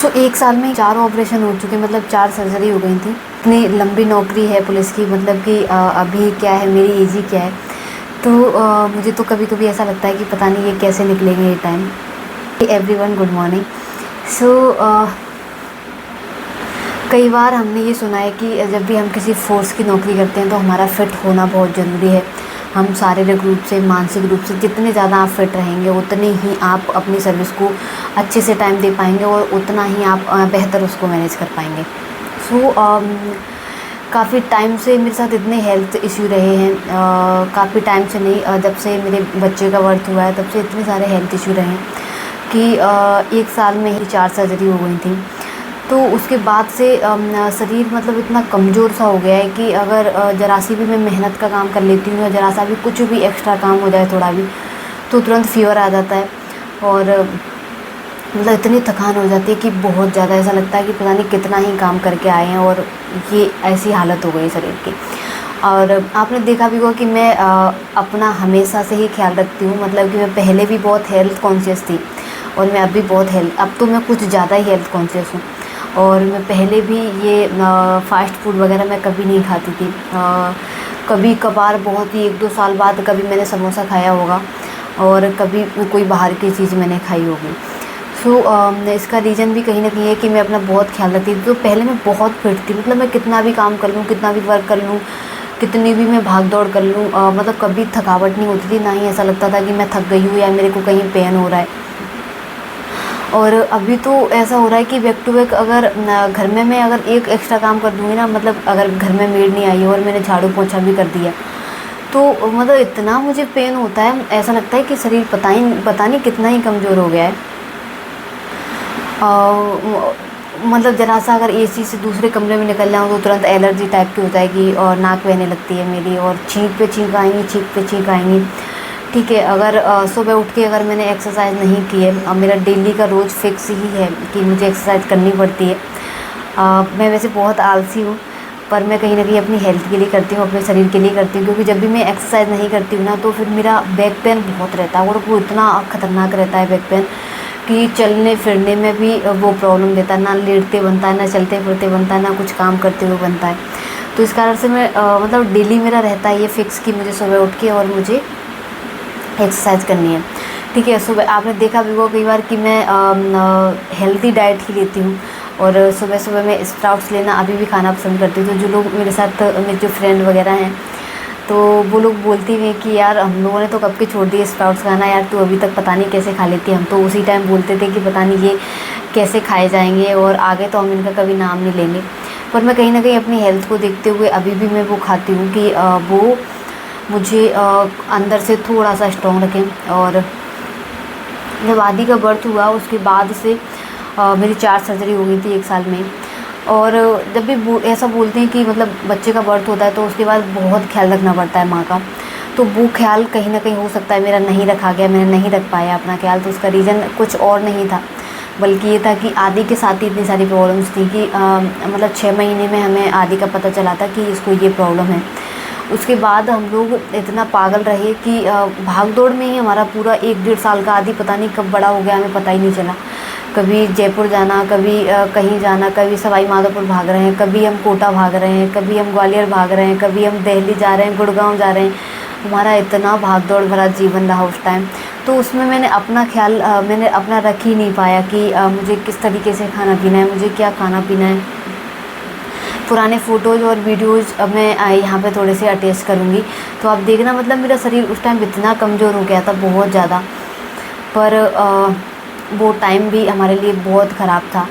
तो 1 साल में 4 ऑपरेशन हो चुके, मतलब 4 सर्जरी हो गई थी। इतनी लंबी नौकरी है पुलिस की, मतलब कि अभी क्या है, मेरी एज ही क्या है। तो मुझे तो कभी कभी ऐसा लगता है कि पता नहीं ये कैसे निकलेंगे ये time. Everyone good morning. So कई बार हमने ये सुना है कि जब भी हम किसी फोर्स की नौकरी करते हैं तो हमारा फिट होना बहुत ज़रूरी है। हम शारीरिक रूप से, मानसिक रूप से जितने ज़्यादा आप फिट रहेंगे उतने ही आप अपनी सर्विस को अच्छे से टाइम दे पाएंगे और उतना ही आप बेहतर उसको मैनेज कर पाएंगे। सो काफ़ी टाइम से मेरे साथ इतने हेल्थ इश्यू रहे हैं, काफ़ी टाइम से नहीं, जब से मेरे बच्चे का बर्थ हुआ है तब से इतने सारे हेल्थ इश्यू रहे हैं कि 1 साल में ही 4 सर्जरी हो गई थी। तो उसके बाद से शरीर मतलब इतना कमज़ोर सा हो गया है कि अगर ज़रा सी भी मैं मेहनत का काम कर लेती हूँ या ज़रा सा भी कुछ भी एक्स्ट्रा काम हो जाए थोड़ा भी, तो तुरंत फीवर आ जाता है। और मतलब इतनी थकान हो जाती है कि बहुत ज़्यादा ऐसा लगता है कि पता नहीं कितना ही काम करके आए हैं और ये ऐसी हालत हो गई शरीर की। और आपने देखा भी होगा कि मैं अपना हमेशा से ही ख्याल रखती हूँ, मतलब कि मैं पहले भी बहुत हेल्थ कॉन्शियस थी और मैं अभी बहुत अब तो मैं कुछ ज़्यादा ही हेल्थ कॉन्शियस हूँ। और मैं पहले भी ये फ़ास्ट फूड वगैरह मैं कभी नहीं खाती थी। कभी कभार बहुत ही 1-2 साल बाद कभी मैंने समोसा खाया होगा और कभी कोई बाहर की चीज़ मैंने खाई होगी। सो इसका रीज़न भी कहीं ना कहीं है कि मैं अपना बहुत ख्याल रखती थी। तो पहले मैं बहुत फिट थी, मतलब मैं कितना भी काम कर लूँ, कितना भी वर्क कर लूँ, कितनी भी मैं भाग दौड़ कर लूँ, मतलब कभी थकावट नहीं होती थी, ना ही ऐसा लगता था कि मैं थक गई हूँ या मेरे को कहीं पेन हो रहा है। और अभी तो ऐसा हो रहा है कि बैक टू बैक अगर घर में मैं अगर एक एक्स्ट्रा काम कर दूँगी ना, मतलब अगर घर में मेड नहीं आई और मैंने झाड़ू पोछा भी कर दिया, तो मतलब इतना मुझे पेन होता है, ऐसा लगता है कि शरीर पता नहीं कितना ही कमज़ोर हो गया है। मतलब ज़रा सा अगर एसी से दूसरे कमरे में निकल जाऊँ तो तुरंत एलर्जी टाइप की हो जाएगी और नाक बहने लगती है मेरी और छींक पे छींक आएंगी, छींक पे छींक आएंगी। ठीक है, अगर सुबह उठ के अगर मैंने एक्सरसाइज नहीं की है, अब मेरा डेली का रोज़ फिक्स ही है कि मुझे एक्सरसाइज करनी पड़ती है। मैं वैसे बहुत आलसी हूँ, पर मैं कहीं ना कहीं अपनी हेल्थ के लिए करती हूँ, अपने शरीर के लिए करती हूँ, क्योंकि जब भी मैं एक्सरसाइज नहीं करती हूँ ना तो फिर मेरा बैक पेन बहुत रहता है और वो इतना ख़तरनाक रहता है बैक पेन कि चलने फिरने में भी वो प्रॉब्लम देता है। ना लेटते बनता है, ना चलते फिरते बनता है, ना कुछ काम करते हुए बनता है। तो इस कारण से मैं मतलब डेली मेरा रहता है ये फिक्स कि मुझे सुबह उठ के और मुझे एक्सरसाइज करनी है। ठीक है, सुबह आपने देखा भी होगा कई बार कि मैं हेल्दी डाइट ही लेती हूँ और सुबह सुबह मैं स्प्राउट्स लेना अभी भी खाना पसंद करती हूँ। तो जो लोग मेरे साथ, मेरे जो फ्रेंड वगैरह हैं, तो वो लोग बोलती हैं कि यार हम लोगों ने तो कब के छोड़ दिए स्प्राउट्स खाना, यार तू अभी तक पता नहीं कैसे खा लेती है। हम तो उसी टाइम बोलते थे कि पता नहीं ये कैसे खाए जाएंगे और आगे तो हम इनका कभी नाम नहीं लेंगे। पर मैं कहीं ना कहीं अपनी हेल्थ को देखते हुए अभी भी मैं वो खाती हूँ कि वो मुझे अंदर से थोड़ा सा स्ट्रॉन्ग रखें। और जब आदि का बर्थ हुआ उसके बाद से मेरी 4 सर्जरी हो गई थी 1 साल में। और जब भी ऐसा बोलते हैं कि मतलब बच्चे का बर्थ होता है तो उसके बाद बहुत ख्याल रखना पड़ता है माँ का, तो वो ख्याल कहीं ना कहीं हो सकता है मेरा नहीं रखा गया, मैंने नहीं रख पाया अपना ख्याल। तो उसका रीज़न कुछ और नहीं था, बल्कि ये था कि आदि के साथ ही इतनी सारी प्रॉब्लम्स थी कि मतलब 6 महीने में हमें आदि का पता चला था कि इसको ये प्रॉब्लम है। उसके बाद हम लोग इतना पागल रहे कि भाग दौड़ में ही हमारा पूरा 1-1.5 साल का आदि पता नहीं कब बड़ा हो गया, हमें पता ही नहीं चला। कभी जयपुर जाना, कभी कहीं जाना, कभी सवाई माधोपुर भाग रहे हैं, कभी हम कोटा भाग रहे हैं, कभी हम ग्वालियर भाग रहे हैं, कभी हम दिल्ली जा रहे हैं, गुड़गांव जा रहे हैं। हमारा इतना भाग दौड़ भरा जीवन रहा उस टाइम। तो उसमें मैंने अपना ख्याल मैंने अपना रख ही नहीं पाया कि मुझे किस तरीके से खाना पीना है, मुझे क्या खाना पीना है। पुराने फ़ोटोज़ और वीडियोज़ अब मैं यहाँ पे थोड़े से अटैच करूँगी, तो आप देखना मतलब मेरा शरीर उस टाइम इतना कमज़ोर हो गया था, बहुत ज़्यादा। पर वो टाइम भी हमारे लिए बहुत ख़राब था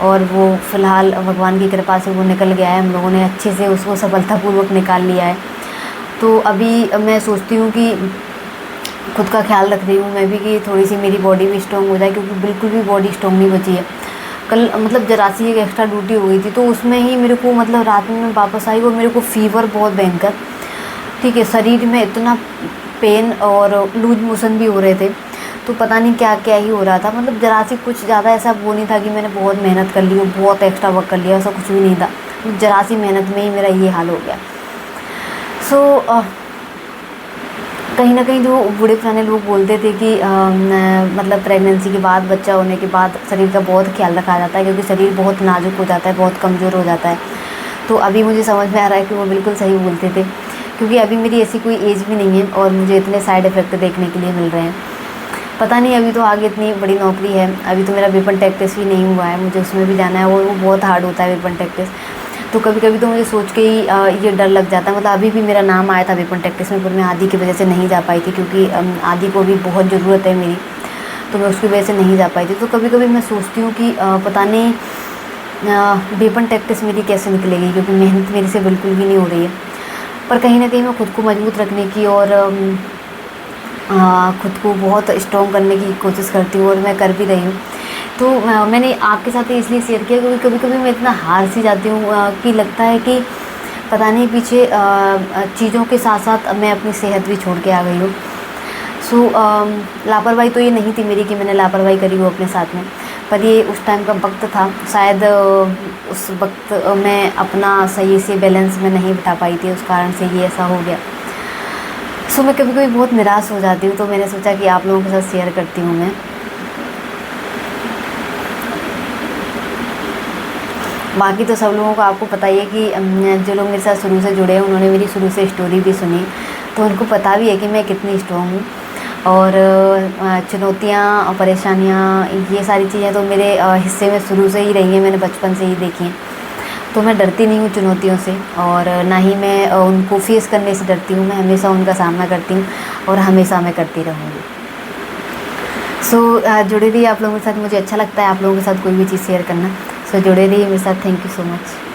और वो फ़िलहाल भगवान की कृपा से वो निकल गया है, हम लोगों ने अच्छे से उसको सफलतापूर्वक निकाल लिया है। तो अभी मैं सोचती हूँ कि खुद का ख्याल रख रही हूँ मैं भी कि थोड़ी सी मेरी बॉडी भी स्ट्रॉन्ग हो जाए, क्योंकि बिल्कुल भी बॉडी स्ट्रॉन्ग नहीं बची है। कल मतलब ज़रा सी एक एक्स्ट्रा ड्यूटी हो गई थी तो उसमें ही मेरे को मतलब रात में मैं वापस आई और मेरे को फ़ीवर बहुत भयंकर, ठीक है, शरीर में इतना पेन और लूज मोशन भी हो रहे थे। तो पता नहीं क्या क्या ही हो रहा था, मतलब ज़रा सी कुछ ज़्यादा ऐसा वो नहीं था कि मैंने बहुत मेहनत कर ली हो, बहुत एक्स्ट्रा वर्क कर लिया, ऐसा कुछ भी नहीं था। ज़रा सी मेहनत में ही मेरा ये हाल हो गया। सो कहीं न कहीं जो बूढ़े पुराने लोग बोलते थे कि मतलब प्रेगनेंसी के बाद, बच्चा होने के बाद शरीर का बहुत ख्याल रखा जाता है, क्योंकि शरीर बहुत नाज़ुक हो जाता है, बहुत कमज़ोर हो जाता है। तो अभी मुझे समझ में आ रहा है कि वो बिल्कुल सही बोलते थे, क्योंकि अभी मेरी ऐसी कोई एज भी नहीं है और मुझे इतने साइड इफ़ेक्ट देखने के लिए मिल रहे हैं। पता नहीं अभी तो आगे इतनी बड़ी नौकरी है, अभी तो मेरा वेपन टेक टेस्ट भी नहीं हुआ है, मुझे उसमें भी जाना है और वो बहुत हार्ड होता है वेपन टेक टेस्ट। तो कभी-कभी तो मुझे सोच के ही ये डर लग जाता है। मतलब अभी भी मेरा नाम आया था वेपन टेक टेस्ट में, पर मैं आदि की वजह से नहीं जा पाई थी, क्योंकि आदि को भी बहुत ज़रूरत है मेरी, तो मैं उसकी वजह से नहीं जा पाई थी। तो कभी-कभी मैं सोचती हूँ कि पता नहीं वेपन टेक टेस्ट मेरी कैसे निकलेगी, क्योंकि मेहनत मेरे से बिल्कुल भी नहीं हो रही है। पर कहीं न कहीं मैं खुद को मजबूत रखने की और खुद को बहुत स्ट्रॉन्ग करने की कोशिश करती हूँ और मैं कर भी रही हूँ। तो मैंने आपके साथ ये इसलिए शेयर किया, क्योंकि कभी-कभी मैं इतना हार सी जाती हूँ कि लगता है कि पता नहीं पीछे चीज़ों के साथ-साथ मैं अपनी सेहत भी छोड़ के आ गई हूँ। सो लापरवाही तो ये नहीं थी मेरी कि मैंने लापरवाही करी हो अपने साथ में, पर ये उस टाइम का वक़्त था, शायद उस वक़्त मैं अपना सही से बैलेंस में नहीं बिठा पाई थी, उस कारण से ये ऐसा हो गया। सो मैं कभी-कभी बहुत निराश हो जाती हूँ, तो मैंने सोचा कि आप लोगों के साथ शेयर करती हूँ मैं। बाकी तो सब लोगों को आपको पता ही है कि जो लोग मेरे साथ शुरू से जुड़े हैं, उन्होंने मेरी शुरू से स्टोरी भी सुनी, तो उनको पता भी है कि मैं कितनी स्ट्रॉन्ग हूँ। और चुनौतियाँ और परेशानियाँ, ये सारी चीज़ें तो मेरे हिस्से में शुरू से ही रही हैं, मैंने बचपन से ही देखी हैं। तो मैं डरती नहीं हूँ चुनौतियों से, और ना ही मैं उनको फेस करने से डरती हूँ। मैं हमेशा उनका सामना करती हूँ और हमेशा मैं करती रहूँगी। सो जुड़े रहिए आप लोगों के साथ, मुझे अच्छा लगता है आप लोगों के साथ कोई भी चीज़ शेयर करना। सो जुड़े रहिए मेरे साथ। Thank you so much.